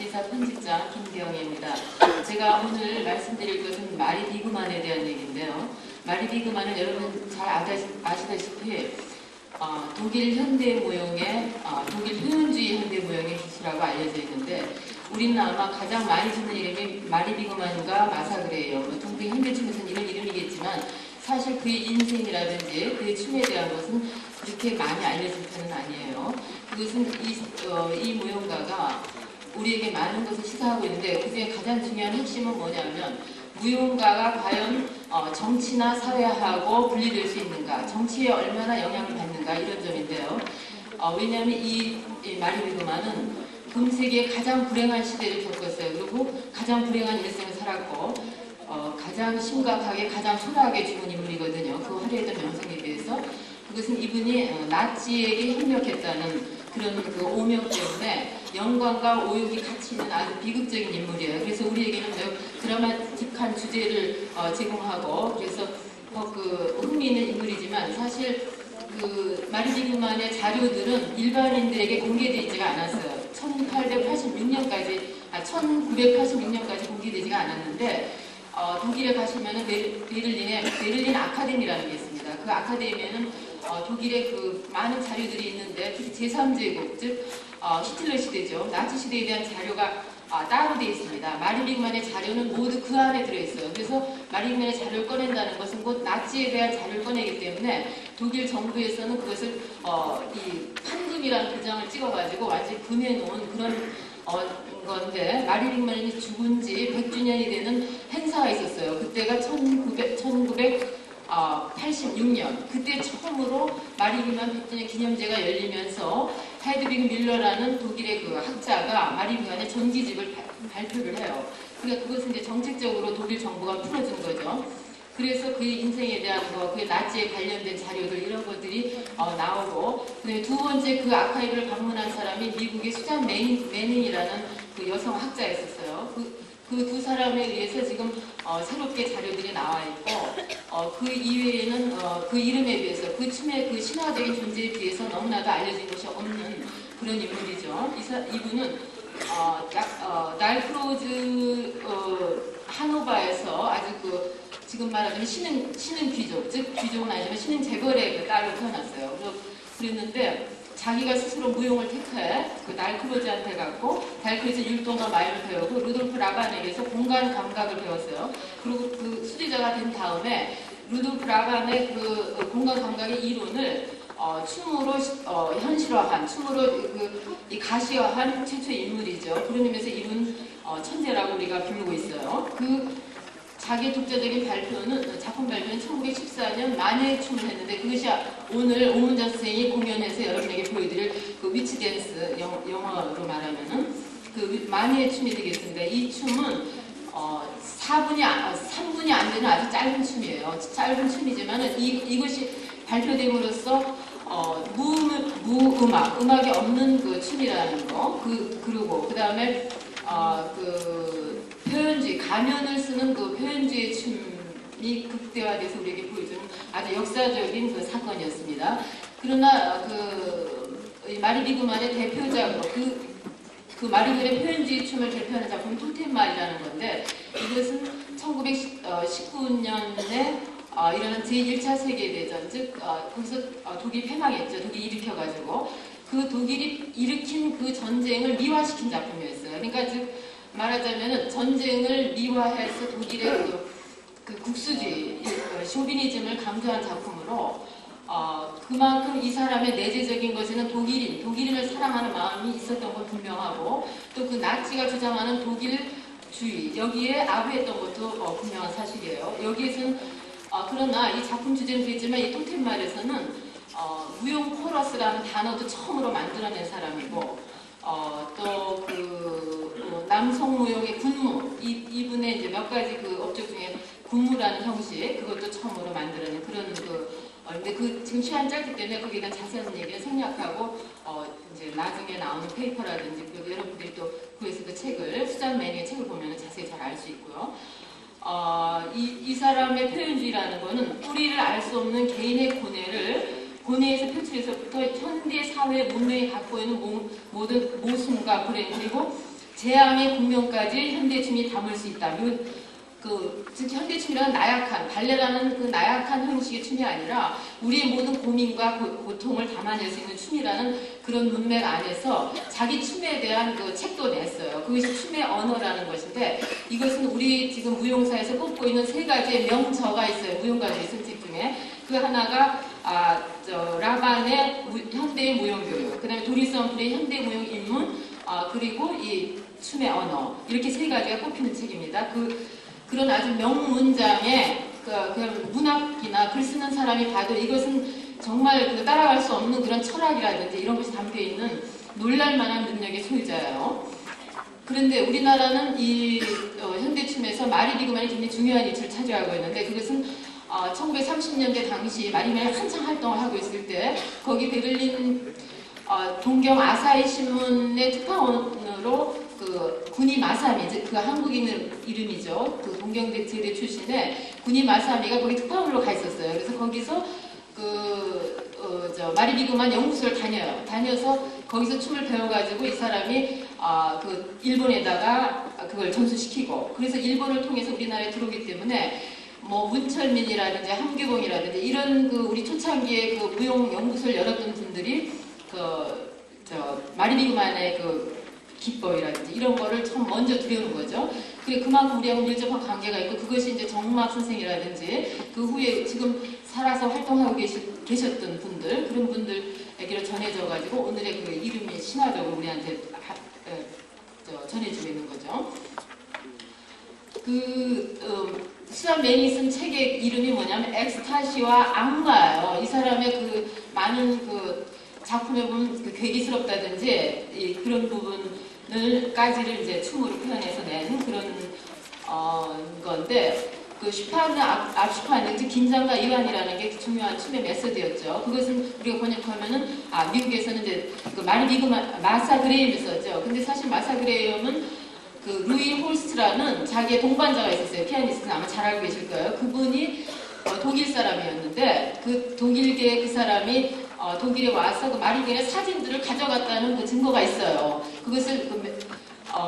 잡지사 편집장 김경희입니다. 제가 오늘 말씀드릴 것은 마리 비그만에 대한 얘기인데요. 마리 비그만은 여러분 잘 아시다시피 독일 현대무용의 독일 표현주의 현대무용의 기수라고 알려져 있는데, 우리는 아마 가장 많이 듣는 이름이 마리 비그만과 마사그레예요. 동백 현대춤에서는 이런 이름이겠지만 사실 그의 인생이라든지 그의 춤에 대한 것은 그렇게 많이 알려진 편은 아니에요. 그것은 이 무용가가 우리에게 많은 것을 시사하고 있는데, 그중에 가장 중요한 핵심은 뭐냐면, 무용가가 과연 정치나 사회하고 분리될 수 있는가, 정치에 얼마나 영향을 받는가, 이런 점인데요. 왜냐하면 이 마리 비그만은 금세기의 가장 불행한 시대를 겪었어요. 그리고 가장 불행한 일생을 살았고 가장 심각하게 가장 초라하게 죽은 인물이거든요. 그 화려했던 명성에 비해서. 그것은 이분이 나치에게 협력했다는 그런 그 오명 때문에 영광과 오욕이 같이 있는 아주 비극적인 인물이에요. 그래서 우리에게는 매우 드라마틱한 주제를 제공하고, 그래서 흥미 있는 인물이지만, 사실 그 마리 비그만의 자료들은 일반인들에게 공개되어 있지가 않았어요. 1986년까지 공개되지가 않았는데, 독일에 가시면은 베를린 아카데미라는 게 있습니다. 그 아카데미에는 독일의 그 많은 자료들이 있는데, 특히 제3제국, 즉 히틀러 시대죠. 나치 시대에 대한 자료가 따로 되어 있습니다. 마리 비그만의 자료는 모두 그 안에 들어있어요. 그래서 마리 비그만의 자료를 꺼낸다는 것은 곧 나치에 대한 자료를 꺼내기 때문에 독일 정부에서는 그것을 이 판금이라는 도장을 찍어가지고 완전히 금해놓은 그런 건데, 마리 비그만이 죽은 지 100주년이 되는 행사가 있었어요. 그때가 1986년, 그때 처음으로 마리 비그만 100주년 기념제가 열리면서 헤드비그 밀러라는 독일의 그 학자가 마리 비그만의 전기집을 발표를 해요. 그러니까 그것은 이제 정책적으로 독일 정부가 풀어준 거죠. 그래서 그의 인생에 대한 그의 나치에 관련된 자료들, 이런 것들이 나오고, 그다음에 두 번째 그 아카이브를 방문한 사람이 미국의 수잔 매닝이라는 그 여성 학자였었어요. 그 두 사람에 의해서 지금 새롭게 자료들이 나와 있고, 그 이외에는 그 이름에 비해서, 그 춤의 그 신화적인 존재에 비해서 너무나도 알려진 것이 없는 그런 인물이죠. 이분은 날크로즈 하노바에서 아주 지금 말하자면 신흥 귀족, 즉 귀족은 아니지만 신흥 재벌의 그 딸로 태어났어요. 그랬는데 자기가 스스로 무용을 택해 그 날크로즈한테 갔고, 날크로즈 율동과 마이를 배우고, 루돌프 라반에게서 공간 감각을 배웠어요. 그리고 그 수리자가 된 다음에 루돌프 라반의 그 공간 감각의 이론을 춤으로 현실화한, 춤으로 이 가시화한 최초의 인물이죠. 그런 의미에서 이분 천재라고 우리가 부르고 있어요. 자기 독자적인 작품 발표는 1914년 만해의 춤을 했는데, 그것이 오늘 오문자 선생이 공연해서 여러분에게 보여드릴 그 위치 댄스, 영어로 말하면은 그 만해의 춤이 되겠습니다. 이 춤은 3분이 안 되는 아주 짧은 춤이에요. 짧은 춤이지만은 이것이 발표됨으로써 음악이 없는 그 춤이라는 거, 그리고 그 다음에 표현주의, 가면을 쓰는 그 표현주의 춤이 극대화돼서 우리에게 보여주는 아주 역사적인 그 사건이었습니다. 그러나 마리 비그만의 대표작으로 그 마리 비그만의 표현주의 춤을 대표하는 작품이 토텐말이라는 건데, 이것은 1919년에 일어난 제1차 세계대전, 즉 거기서 독일이 패망했죠. 독일이 일으켜가지고 그 독일이 일으킨 그 전쟁을 미화시킨 작품이었어요. 그러니까 즉 말하자면은 전쟁을 미화해서 독일의 그 국수주의, 쇼비니즘을 강조한 작품으로, 그만큼 이 사람의 내재적인 것에는 독일인을 사랑하는 마음이 있었던 건 분명하고, 또 그 나치가 주장하는 독일주의, 여기에 아부했던 것도 분명한 사실이에요. 여기에서는 그러나 이 작품 주제는 되지만 이 토텐말에서는 무용 코러스라는 단어도 처음으로 만들어낸 사람이고, 또 남성 무용의 군무, 이분의 이제 몇 가지 그 업적 중에 군무라는 형식, 그것도 처음으로 만들어낸 그런 근데 지금 시간 짧기 때문에 거기에 대한 자세한 얘기를 생략하고, 이제 나중에 나오는 페이퍼라든지, 그리고 여러분들이 또 구해서 그 책을, 수잔 매닝의 책을 보면 자세히 잘 알 수 있고요. 이 사람의 표현주의라는 거는 뿌리를 알 수 없는 개인의 고뇌에서 표출해서부터 현대 사회 문명이 갖고 있는 모든 모순과 불행, 그리고 재앙의 국면까지 현대춤이 담을 수 있다. 즉 현대춤이라는 나약한, 발레라는 그 나약한 형식의 춤이 아니라 우리의 모든 고민과 고통을 담아낼 수 있는 춤이라는 그런 문맥 안에서 자기 춤에 대한 그 책도 냈어요. 그것이 춤의 언어라는 것인데, 이것은 우리 지금 무용사에서 꼽고 있는 세 가지의 명저가 있어요. 무용가들이 쓴 책 중에. 그 하나가 라반의 현대의 무용교육, 그 다음에 도리스 험프리의 현대 무용 입문, 그리고 이 춤의 언어, 이렇게 세 가지가 꼽히는 책입니다. 그런 아주 명문장에 그 문학이나 글 쓰는 사람이 봐도 이것은 정말 따라갈 수 없는 그런 철학이라든지 이런 것이 담겨있는 놀랄만한 능력의 소유자예요. 그런데 우리나라는 이 현대춤에서 마리 비그만이 굉장히 중요한 위치를 차지하고 있는데, 그것은 1930년대 당시 마리비그만이 한창 활동을 하고 있을 때 거기 베를린 동경 아사히 신문의 특파원으로 그 구니 마사미, 그 한국인 이름이죠. 그 동경대 제대 출신의 구니 마사미가 거기 특파원으로 가 있었어요. 그래서 거기서 마리 비그만 연구소를 다녀요. 다녀서 거기서 춤을 배워가지고 이 사람이 그 일본에다가 그걸 전수시키고, 그래서 일본을 통해서 우리나라에 들어오기 때문에 뭐 문철민이라든지 함규봉이라든지 이런 우리 초창기에 그 무용 연구소를 열었던 분들이 마리 비그만의 기법이라든지 이런 거를 처음 먼저 들여오는 거죠. 그만큼 우리하고 밀접한 관계가 있고, 그것이 이제 정막 선생이라든지 그 후에 지금 살아서 활동하고 계셨던 분들, 그런 분들에게로 전해져가지고 오늘의 그 이름이 신화적으로 우리한테 전해지고 있는 거죠. 수잔 맨이 쓴 책의 이름이 뭐냐면 엑스타시와 악마예요. 이 사람의 많은 작품에 보면 괴기스럽다든지 그런 부분을까지를 이제 춤으로 표현해서 낸 그런 건데, 슈파는 압슈파는 즉 긴장과 이완이라는 게 중요한 춤의 메소드였죠. 그것은 우리가 번역하면은 미국에서는 이제 마리 비그만 마사 그레이엄이 썼죠. 근데 사실 마사 그레이엄은 루이 홀스트라는 자기의 동반자가 있었어요. 피아니스트는 아마 잘 알고 계실 거예요. 그분이 독일 사람이었는데 독일계 그 사람이 독일에 와서 마리 비그만의 사진들을 가져갔다는 증거가 있어요. 그것을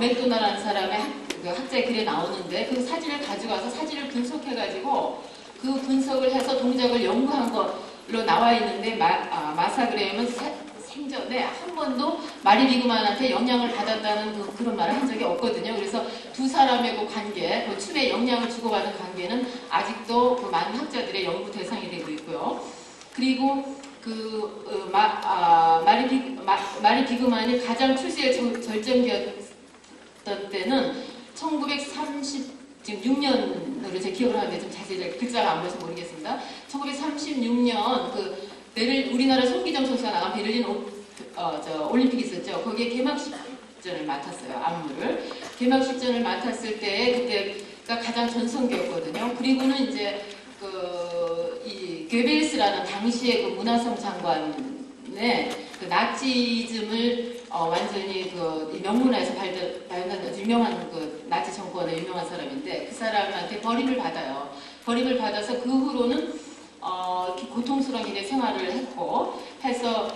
맥도나라는 사람의 학자의 글에 나오는데, 그 사진을 가져가서 사진을 분석해가지고 그 분석을 해서 동작을 연구한 걸로 나와 있는데, 마사 그레이엄은 생전에 한 번도 마리 비그만한테 영향을 받았다는 그런 말을 한 적이 없거든요. 그래서 두 사람의 관계, 춤에 영향을 주고받은 관계는 아직도 많은 학자들의 연구 대상이 되고 있고요. 그리고 마리 비그만이 가장 출세의 절정기였던 때는 1936년으로 제 기억을 하는데 좀 자세히 글자가 안 보여서 모르겠습니다. 1936년 우리나라 손기정 선수가 나간 베를린 올림픽이 있었죠. 거기에 개막식전을 맡았어요. 안무를. 개막식전을 맡았을 때 그때가 가장 전성기였거든요. 그리고는 이제 이 괴벨스라는 당시의 문화성 장관의 나치즘을 완전히 명문화에서 발견한 유명한 나치 정권의 유명한 사람인데, 그 사람한테 버림을 받아요. 버림을 받아서 그 후로는 고통스러운 일의 생활을 했고 해서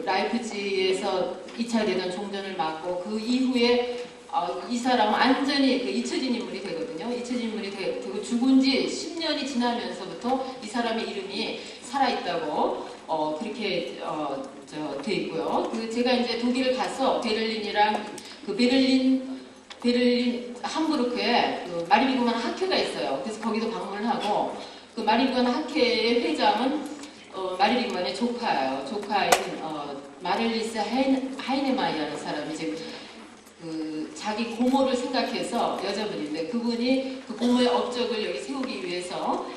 라이프치히에서 2차 대전 종전을 맞고, 그 이후에 이 사람은 완전히 잊혀진 인물이 되거든요. 잊혀진 인물이 되고 죽은 지 10년이 지나면서부터 이 사람의 이름이 살아있다고 그렇게 돼 있고요. 제가 이제 독일을 가서 베를린이랑 베를린 함부르크에 마리 비그만 학회가 있어요. 그래서 거기도 방문을 하고, 마리 비그만 학회의 회장은 마리 비그만의 조카예요. 조카인 마를리스 하이네마이라는 사람이 지금 자기 고모를 생각해서 여자분인데, 그분이 고모의 업적을 여기 세우기 위해서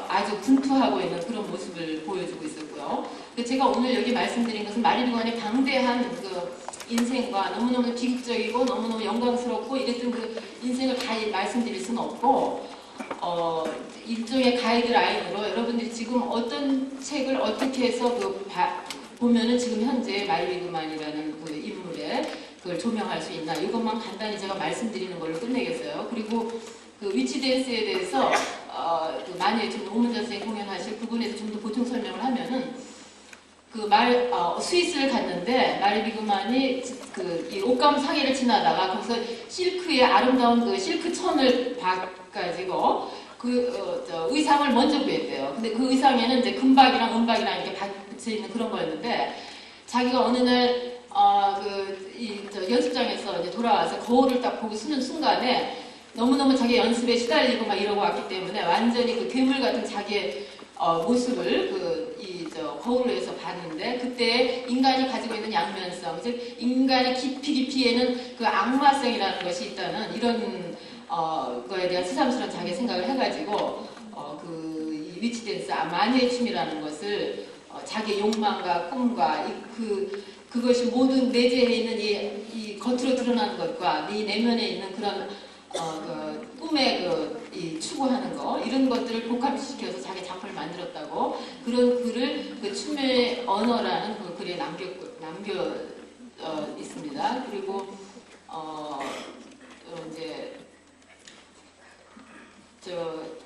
아주 분투하고 있는 그런 모습을 보여주고 있었고요. 제가 오늘 여기 말씀드린 것은 마리 비그만의 방대한 인생과 너무너무 비극적이고 너무너무 영광스럽고 이랬던 인생을 다 말씀드릴 수는 없고, 일종의 가이드라인으로 여러분들이 지금 어떤 책을 어떻게 해서 보면은 지금 현재 마리 비그만이라는 인물의 그걸 조명할 수 있나, 이것만 간단히 제가 말씀드리는 걸로 끝내겠어요. 그리고 위치 댄스에 대해서 만약에 지금 오문자 선생님 공연하실 부분에서 좀 더 보충 설명을 하면은 스위스를 갔는데 마리 비그만이 이 옷감 상해를 지나다가 거기서 실크의 아름다운 그 실크 천을 봐가지고 의상을 먼저 구했대요. 근데 그 의상에는 이제 금박이랑 은박이랑 이렇게 붙여 있는 그런 거였는데 자기가 어느 날 연습장에서 이제 돌아와서 거울을 딱 보고 쓰는 순간에 너무너무 자기 연습에 시달리고 막 이러고 왔기 때문에 완전히 그 괴물 같은 자기의 모습을 거울에서 봤는데 그때 인간이 가지고 있는 양면성, 즉 인간의 깊이에는 그 악마성이라는 것이 있다는 이런 거에 대한 새삼스러운 자기 생각을 해가지고 이 위치댄스 마녀의 춤이라는 것을 자기의 욕망과 꿈과 그것이 모든 내재해 있는 이 겉으로 드러나는 것과 이 내면에 있는 그런 꿈에 이 추구하는 거 이런 것들을 복합시켜서 자기 작품을 만들었다고 그런 글을 그 춤의 언어라는 그 글에 남겨 있습니다. 그리고 이제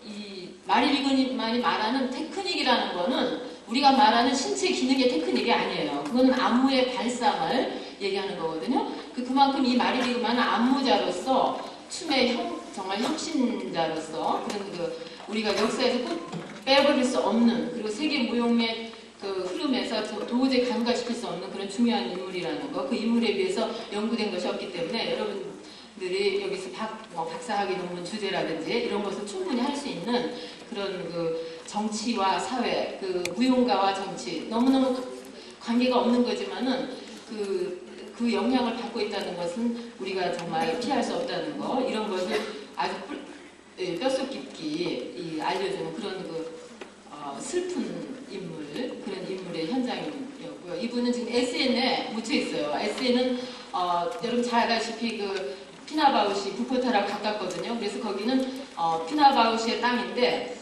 이 마리 비그만이 말하는 테크닉이라는 거는 우리가 말하는 신체 기능의 테크닉이 아니에요. 그거는 안무의 발상을 얘기하는 거거든요. 그만큼 이 마리 비그만은 안무자로서 춤의 정말 혁신자로서 그런 우리가 역사에서 꼭 빼버릴 수 없는 그리고 세계 무용의 흐름에서 도저히 간과시킬 수 없는 그런 중요한 인물이라는 거. 그 인물에 비해서 연구된 것이 없기 때문에 여러분들이 여기서 박사학위 논문 주제라든지 이런 것을 충분히 할 수 있는 그런 정치와 사회, 무용가와 정치 너무너무 관계가 없는 거지만은 그 영향을 받고 있다는 것은 우리가 정말 피할 수 없다는 거 이런 것을 아주 뼛속 깊이 알려주는 그런 슬픈 인물 그런 인물의 현장이었고요. 이분은 지금 SN에 묻혀 있어요. SN은 여러분 잘 알다시피 피나바우시 부포타랑 가깝거든요. 그래서 거기는 피나바우시의 땅인데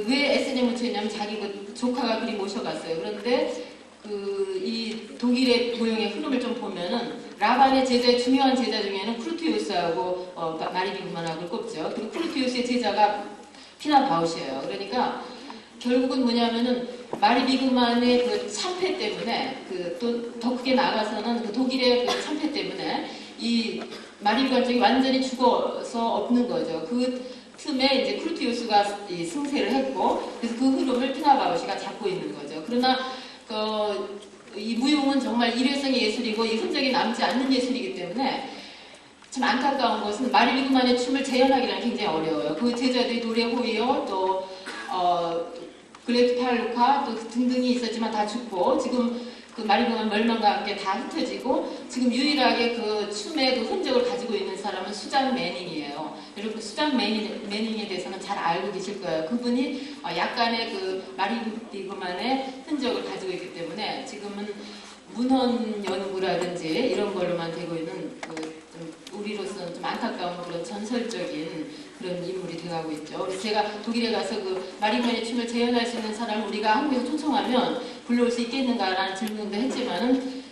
왜 SN에 묻혀 있냐면 자기 조카가 그리 모셔갔어요. 그런데 이 독일의 무용의 흐름을 좀 보면은 라반의 중요한 제자 중에는 크루티우스하고 마리 비그만하고 꼽죠. 그리고 크루티우스의 제자가 피나바우시예요. 그러니까 결국은 뭐냐면은 마리 비그만의 참패 때문에 또 더 크게 나가서는 독일의 참패 때문에 이 마리 비그만 쪽이 완전히 죽어서 없는 거죠. 그 틈에 이제 크루티우스가 승세를 했고 그래서 그 흐름을 피나바우시가 잡고 있는 거죠. 그러나 이 무용은 정말 일회성의 예술이고 이 흔적이 남지 않는 예술이기 때문에 참 안타까운 것은 마리 비그만의 춤을 재현하기는 굉장히 어려워요. 그 제자들이 노래 호이어 또 글레트 팔루카 또 등등이 있었지만 다 죽고 지금 마리 비그만 멸망과 함께 다 흩어지고 지금 유일하게 그 춤의 흔적을 가지고 있는 사람은 수잔 매닝이에요. 여러분 수잔 매닝에 대해서는 잘 알고 계실 거예요. 그분이 약간의 마리 비그만의 흔적을 가지고 있기 때문에 지금은 문헌 연구라든지 이런 걸로만 되고 있는 우리로서는 좀 안타까운 그런 전설적인 그런 인물이 되어가고 있죠. 그래서 제가 독일에 가서 마리 비그만의 춤을 재현할 수 있는 사람을 우리가 한국에서 초청하면 불러올 수 있겠는가라는 질문도 했지만은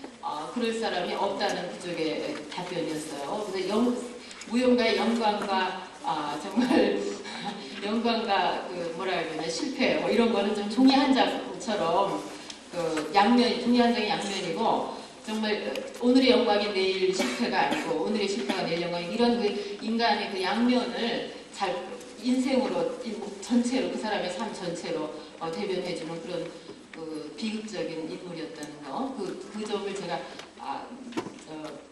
그럴 사람이 없다는 그쪽의 답변이었어요. 그래서 무용가의 영광과 정말 영광과 뭐라 해야 되나 실패 이런 거는 좀 종이 한 장처럼 종이 한 장의 양면이고 정말 오늘의 영광이 내일 실패가 아니고 오늘의 실패가 내일 영광이 이런 인간의 양면을 잘 인생으로 전체로 그 사람의 삶 전체로 대변해주는 그런 비극적인 인물이었다는 거 그 점을 제가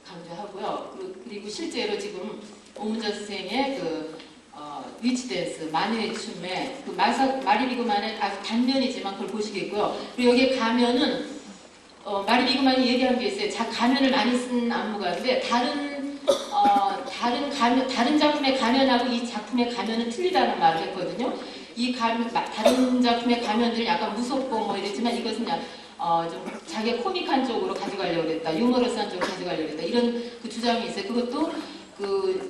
강조하고요. 그리고 실제로 지금 오문자 선생의 위치댄스 마녀의 춤에 마리 비그만의 아주 단면이지만 그걸 보시겠고요. 그리고 여기에 가면은 마리 비그만이 얘기한 게 있어요. 가면을 많이 쓴 안무가인데 다른 작품의 가면하고 이 작품의 가면은 틀리다는 말을 했거든요. 다른 작품의 가면들은 약간 무섭고 이랬지만 이것은 좀 자기가 코믹한 쪽으로 가져가려고 했다. 유머러스한 쪽으로 가져가려고 했다. 이런 주장이 있어요. 그것도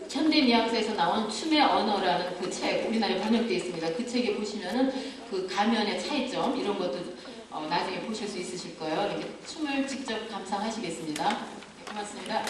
현대미학사에서 나온 춤의 언어라는 책, 우리나라에 번역되어 있습니다. 그 책에 보시면은 가면의 차이점 이런 것도 나중에 보실 수 있으실 거예요. 이렇게 춤을 직접 감상하시겠습니다. 네, 고맙습니다.